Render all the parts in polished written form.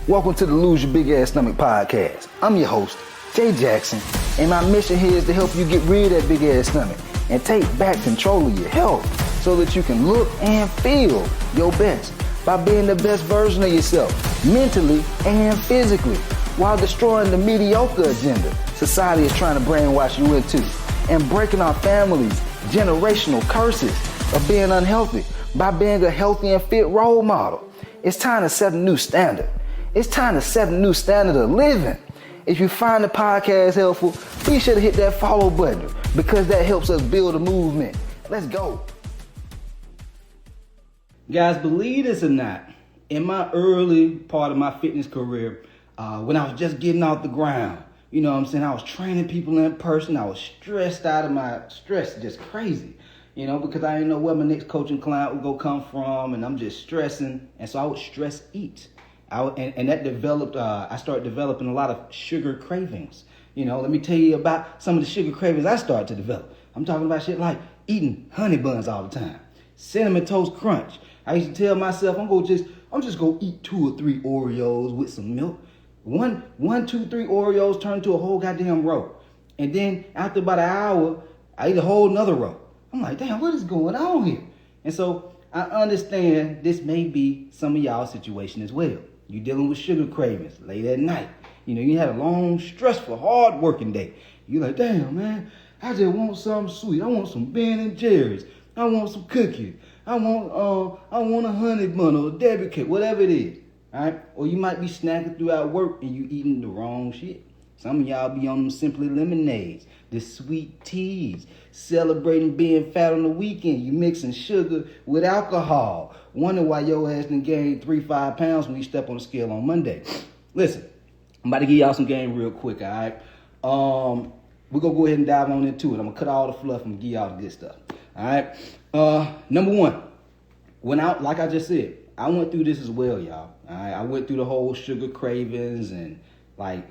Welcome to the Lose Your Big Ass Stomach podcast. I'm your host, Jay Jackson, and my mission here is to help you get rid of that big ass stomach and take back control of your health so that you can look and feel your best by being the best version of yourself, mentally and physically, while destroying the mediocre agenda society is trying to brainwash you into, and breaking our families' generational curses of being unhealthy by being a healthy and fit role model. It's time to set a new standard. It's time to set a new standard of living. If you find the podcast helpful, be sure to hit that follow button because that helps us build a movement. Let's go. Guys, believe this or not, in my early part of my fitness career, when I was just getting off the ground, you know what I'm saying, I was training people in person. I was stressed out of my stress, just crazy, you know, because I didn't know where my next coaching client would go come from, and I'm just stressing, and so I would stress eat. And that developed, I started developing a lot of sugar cravings. You know, let me tell you about some of the sugar cravings I started to develop. I'm talking about shit like eating honey buns all the time, Cinnamon Toast Crunch. I used to tell myself, I'm just gonna eat 2 or 3 Oreos with some milk. One, 2, 3 Oreos turned into a whole goddamn row. And then after about an hour, I ate a whole nother row. I'm like, damn, what is going on here? And so I understand this may be some of y'all's situation as well. You're dealing with sugar cravings late at night. You know, you had a long, stressful, hard working day. You're like, damn, man, I just want something sweet. I want some Ben and Jerry's. I want some cookies. I want a honey bun or a Debbie cake, whatever it is. All right? Or you might be snacking throughout work and you eating the wrong shit. Some of y'all be on them Simply Lemonades, the sweet teas, celebrating being fat on the weekend. You mixing sugar with alcohol. Wonder why your ass done gained 3-5 pounds when you step on the scale on Monday. Listen, I'm about to give y'all some game real quick, all right? We're going to go ahead and dive on into it. I'm going to cut all the fluff and give y'all the good stuff, all right? Number one, like I just said, I went through this as well, y'all. All right? I went through the whole sugar cravings and, like,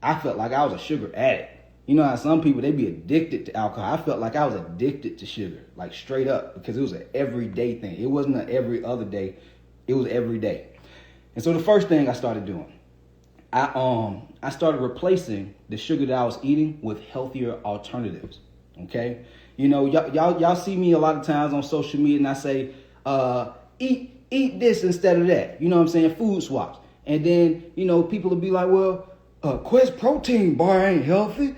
I felt like I was a sugar addict. You know how some people, they be addicted to alcohol. I felt like I was addicted to sugar, like straight up, because it was an everyday thing. It wasn't an every other day. It was every day. And so the first thing I started doing, I started replacing the sugar that I was eating with healthier alternatives, okay? You know, y'all see me a lot of times on social media and I say, eat this instead of that. You know what I'm saying? Food swaps. And then, you know, people will be like, well, Quest protein bar ain't healthy.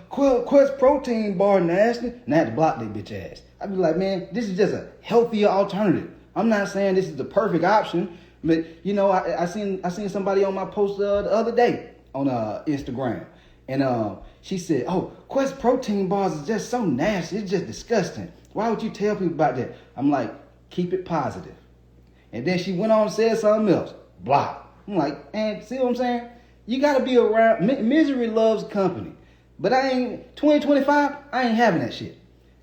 Quest protein bar nasty. And I had to block that bitch ass. I'd be like, man, this is just a healthier alternative. I'm not saying this is the perfect option, but you know, I seen somebody on my post the other day on Instagram, and she said, oh, Quest protein bars is just so nasty. It's just disgusting. Why would you tell people about that? I'm like, keep it positive. And then she went on and said something else. Block. I'm like, man, see what I'm saying? You got to be around. Misery loves company. But 2025, I ain't having that shit.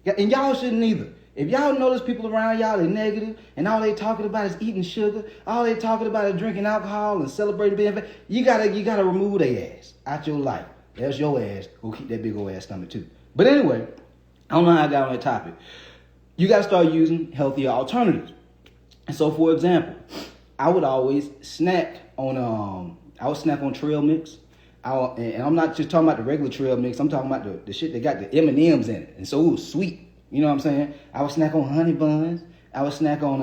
And y'all shouldn't either. If y'all notice people around y'all, they're negative, and all they talking about is eating sugar, all they talking about is drinking alcohol and celebrating being fat, you gotta remove their ass out your life. That's your ass. Go keep that big old ass stomach too. But anyway, I don't know how I got on that topic. You gotta start using healthier alternatives. And so, for example, I would always snack on trail mix. And I'm not just talking about the regular trail mix. I'm talking about the shit that got the M&Ms in it. And so it was sweet. You know what I'm saying? I would snack on honey buns. I would snack on,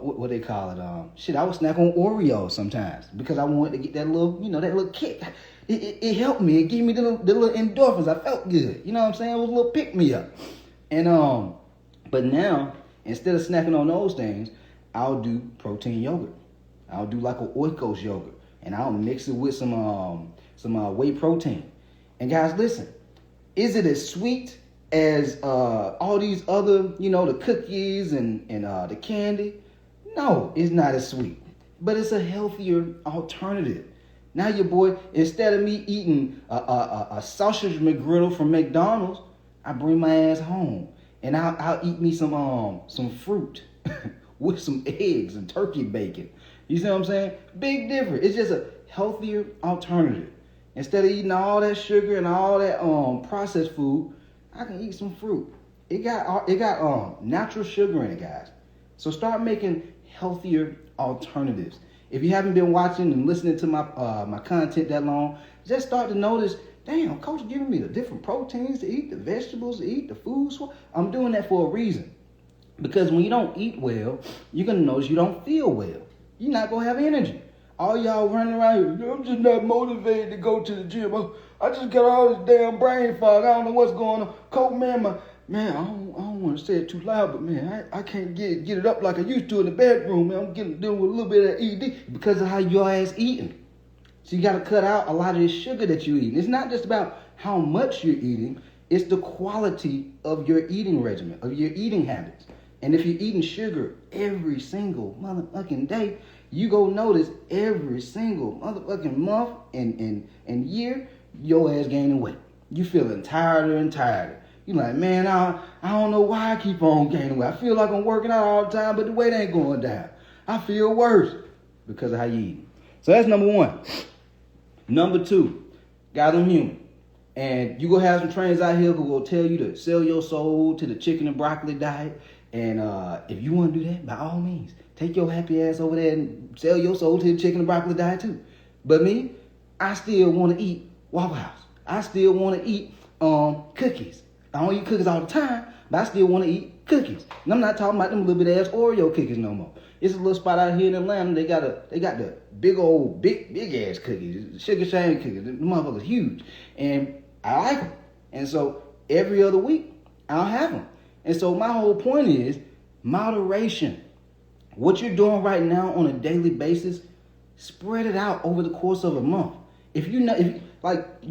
what they call it? I would snack on Oreos sometimes because I wanted to get that little kick. It helped me. It gave me the little endorphins. I felt good. You know what I'm saying? It was a little pick-me-up. And, but now, instead of snacking on those things, I'll do protein yogurt. I'll do like an Oikos yogurt. And I'll mix it with some whey protein. And guys, listen, is it as sweet as all these other, you know, the cookies and the candy? No, it's not as sweet. But it's a healthier alternative. Now your boy, instead of me eating a sausage McGriddle from McDonald's, I bring my ass home. And I'll eat me some fruit with some eggs and turkey bacon. You see what I'm saying? Big difference. It's just a healthier alternative. Instead of eating all that sugar and all that processed food, I can eat some fruit. It got natural sugar in it, guys. So start making healthier alternatives. If you haven't been watching and listening to my content that long, just start to notice, damn, coach is giving me the different proteins to eat, the vegetables to eat, the foods. I'm doing that for a reason. Because when you don't eat well, you're going to notice you don't feel well. You're not going to have energy. All y'all running around here, I'm just not motivated to go to the gym. I just got all this damn brain fog. I don't know what's going on. Coach, man, I don't want to say it too loud, but man, I can't get it up like I used to in the bedroom, man. I'm dealing with a little bit of ED because of how your ass eating. So you got to cut out a lot of this sugar that you eat. It's not just about how much you're eating. It's the quality of your eating regimen, of your eating habits. And if you're eating sugar every single motherfucking day, you go notice every single motherfucking month and year, your ass gaining weight. You feeling tireder and tireder. You're like, man, I don't know why I keep on gaining weight. I feel like I'm working out all the time, but the weight ain't going down. I feel worse because of how you eat. So that's number one. Number two, guys, I'm human. And you go have some trainers out here who will tell you to sell your soul to the chicken and broccoli diet. And if you want to do that, by all means, take your happy ass over there and sell your soul to the chicken and broccoli diet too. But me, I still want to eat Waffle House. I still want to eat cookies. I don't eat cookies all the time, but I still want to eat cookies. And I'm not talking about them little bit ass Oreo cookies no more. It's a little spot out here in Atlanta. They got the big old big ass cookies, sugar shane cookies. The motherfuckers huge, and I like them. And so every other week I'll have them. And so my whole point is moderation. What you're doing right now on a daily basis, spread it out over the course of a month. If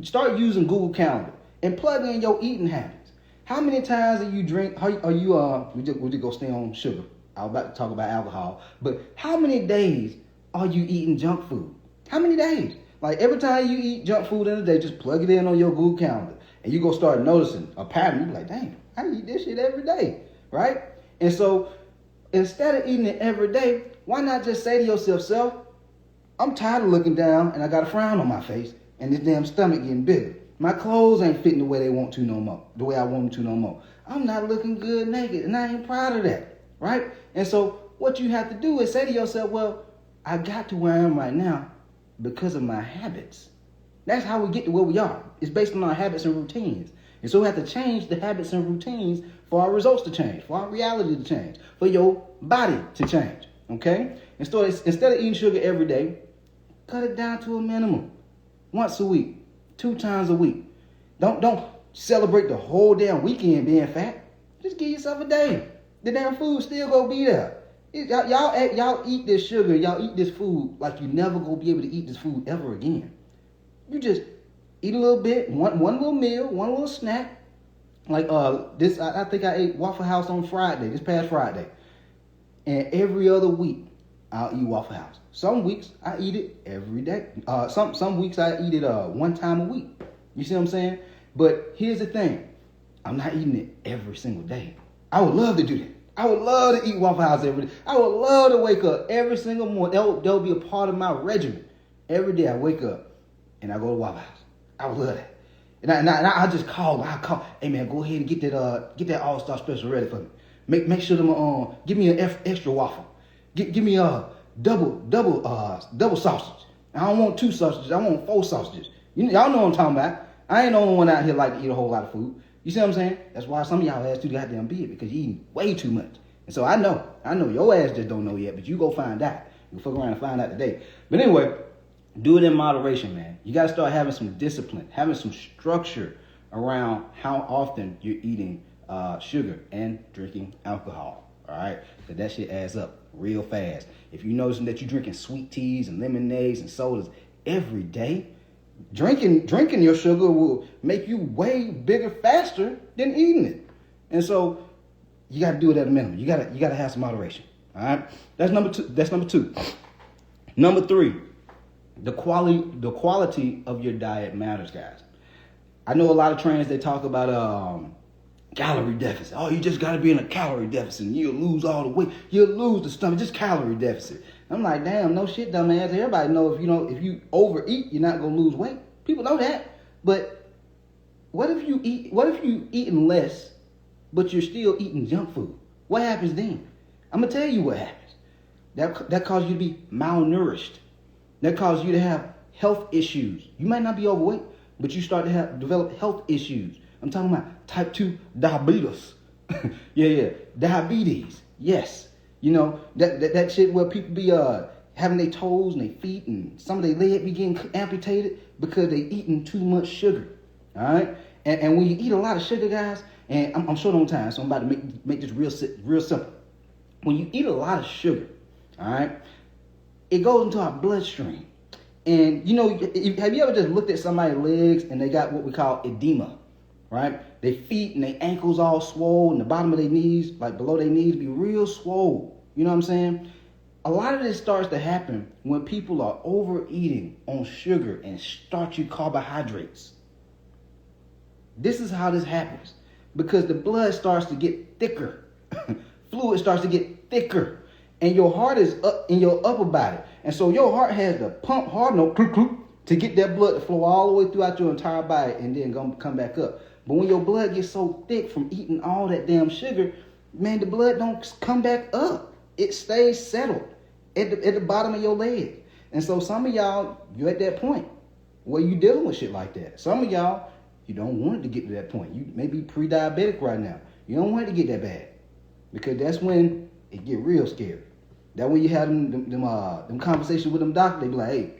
start using Google Calendar and plug in your eating habits. How many times do you drink? We just go stay on sugar. I was about to talk about alcohol, but how many days are you eating junk food? How many days? Like every time you eat junk food in a day, just plug it in on your Google Calendar, and you go start noticing a pattern. You be like, dang, I eat this shit every day, right? And so instead of eating it every day, why not just say to yourself, self, I'm tired of looking down and I got a frown on my face and this damn stomach getting bigger. My clothes ain't fitting the way they want to no more, the way I want them to no more. I'm not looking good naked and I ain't proud of that, right? And so what you have to do is say to yourself, well, I got to where I am right now because of my habits. That's how we get to where we are. It's based on our habits and routines. And so we have to change the habits and routines for our results to change, for our reality to change, for your body to change, okay? Instead of eating sugar every day, cut it down to a minimum. Once a week, 2 times a week. Don't celebrate the whole damn weekend being fat. Just give yourself a day. The damn food still gonna be there. Y'all eat this sugar, y'all eat this food like you never gonna be able to eat this food ever again. You just eat a little bit, one little meal, one little snack. Like this, I think I ate Waffle House on Friday, this past Friday. And every other week, I'll eat Waffle House. Some weeks I eat it every day. Some weeks I eat it one time a week. You see what I'm saying? But here's the thing. I'm not eating it every single day. I would love to do that. I would love to eat Waffle House every day. I would love to wake up every single morning. That'll be a part of my regimen. Every day I wake up and I go to Waffle House. I would love that. And I just call. Hey man, go ahead and get that All-Star special ready for me. Make sure them give me an extra waffle. Give me a double sausage. I don't want 2 sausages. I want 4 sausages. Y'all know what I'm talking about. I ain't the only one out here like to eat a whole lot of food. You see what I'm saying? That's why some of y'all ass too goddamn big, because you eating way too much. And so I know your ass just don't know yet, but you go find out. You fuck around and find out today. But anyway, do it in moderation, man. You got to start having some discipline, having some structure around how often you're eating sugar and drinking alcohol. All right? Because that shit adds up real fast. If you're noticing that you're drinking sweet teas and lemonades and sodas every day, drinking your sugar will make you way bigger faster than eating it. And so you got to do it at a minimum. You got to have some moderation. All right? That's number 2. Number 3. The quality of your diet matters, guys. I know a lot of trainers, they talk about calorie deficit. Oh, you just got to be in a calorie deficit and you'll lose all the weight. You'll lose the stomach. Just calorie deficit. I'm like, damn, no shit, dumbass. Everybody know if you overeat, you're not gonna lose weight. People know that. But what if you eating less, but you're still eating junk food? What happens then? I'm gonna tell you what happens. That causes you to be malnourished. That causes you to have health issues. You might not be overweight, but you start to develop health issues. I'm talking about type 2 diabetes. yeah, diabetes. Yes. You know, that shit where people be having their toes and their feet and some of their legs be getting amputated because they eating too much sugar. All right? And when you eat a lot of sugar, guys, and I'm short on time, so I'm about to make this real simple. When you eat a lot of sugar, all right, it goes into our bloodstream. And, you know, have you ever just looked at somebody's legs and they got what we call edema, right? Their feet and their ankles all swollen, the bottom of their knees, like below their knees, be real swole. You know what I'm saying? A lot of this starts to happen when people are overeating on sugar and starchy carbohydrates. This is how this happens. Because the blood starts to get thicker. Fluid starts to get thicker. And your heart is up in your upper body. And so your heart has to pump hard enough to get that blood to flow all the way throughout your entire body and then come back up. But when your blood gets so thick from eating all that damn sugar, man, the blood don't come back up. It stays settled at the bottom of your leg. And so some of y'all, you're at that point where you dealing with shit like that. Some of y'all, you don't want it to get to that point. You may be pre-diabetic right now. You don't want it to get that bad. Because that's when it get real scary. That when you have them conversations with them doctors, they be like, hey,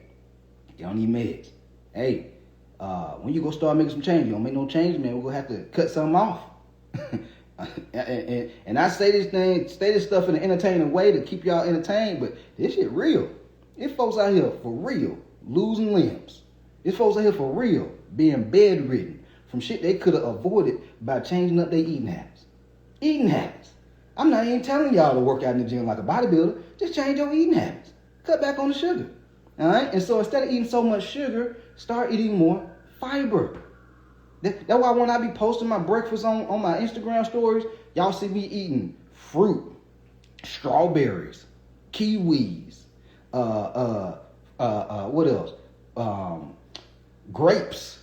you don't need meds. Hey, when you go start making some change, you don't make no change, man, we're going to have to cut something off. and I say this stuff in an entertaining way to keep y'all entertained, but this shit real. There's folks out here for real losing limbs. There's folks out here for real being bedridden from shit they could have avoided by changing up their eating habits. Eating habits. I'm not even telling y'all to work out in the gym like a bodybuilder. Just change your eating habits. Cut back on the sugar. All right? And so instead of eating so much sugar, start eating more fiber. That's why when I be posting my breakfast on my Instagram stories, y'all see me eating fruit, strawberries, kiwis, what else? Grapes.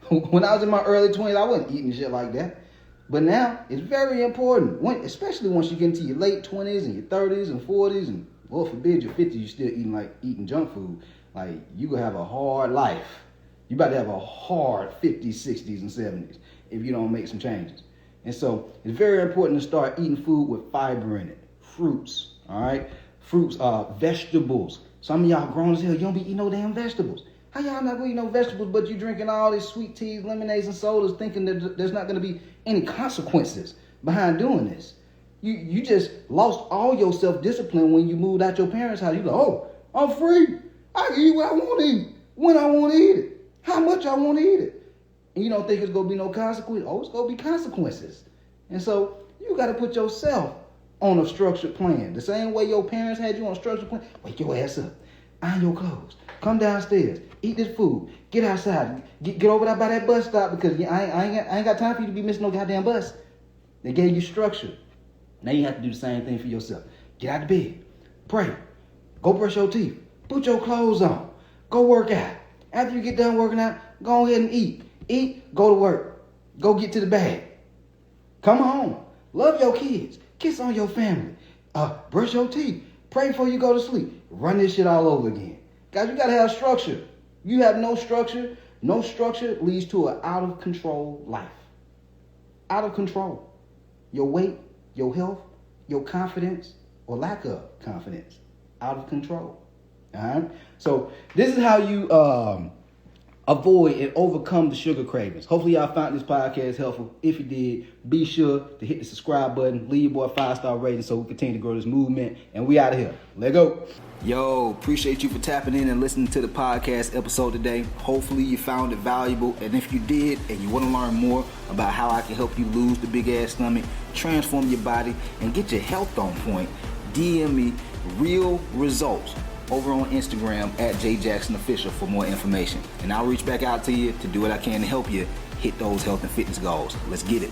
When I was in my early 20s, I wasn't eating shit like that. But now, it's very important, especially once you get into your late 20s and your 30s and 40s, and, Lord forbid, your 50s, you're still eating junk food. Like, you going to have a hard life. You about to have a hard 50s, 60s, and 70s if you don't make some changes. And so, it's very important to start eating food with fiber in it. Fruits, all right? Fruits, vegetables. Some of y'all grown as hell, you don't be eating no damn vegetables. How y'all not gonna eat no vegetables, but you drinking all these sweet teas, lemonades, and sodas, thinking that there's not gonna be any consequences behind doing this? You just lost all your self-discipline when you moved out your parents' house. You like, oh, I'm free. I can eat what I want to eat, when I want to eat it, how much I want to eat it. And you don't think it's gonna be no consequence? Oh, it's gonna be consequences. And so you gotta put yourself on a structured plan. The same way your parents had you on a structured plan. Wake your ass up, iron your clothes, come downstairs, eat this food, get outside, get over there by that bus stop because I ain't got time for you to be missing no goddamn bus. They gave you structure. Now you have to do the same thing for yourself. Get out of bed, pray, go brush your teeth, put your clothes on, go work out. After you get done working out, go ahead and eat. Eat, go to work, go get to the bag. Come home, love your kids, kiss on your family, brush your teeth, pray before you go to sleep. Run this shit all over again. Guys, you gotta have structure. You have no structure leads to an out of control life. Out of control. Your weight, your health, your confidence, or lack of confidence. Out of control. All right? So this is how you avoid and overcome the sugar cravings. Hopefully y'all found this podcast helpful. If you did, be sure to hit the subscribe button, leave your boy a 5-star rating so we continue to grow this movement. And we out of here. Let go. Yo, appreciate you for tapping in and listening to the podcast episode today. Hopefully you found it valuable. And if you did and you want to learn more about how I can help you lose the big ass stomach, transform your body, and get your health on point, DM me real results over on Instagram at JJacksonOfficial for more information. And I'll reach back out to you to do what I can to help you hit those health and fitness goals. Let's get it.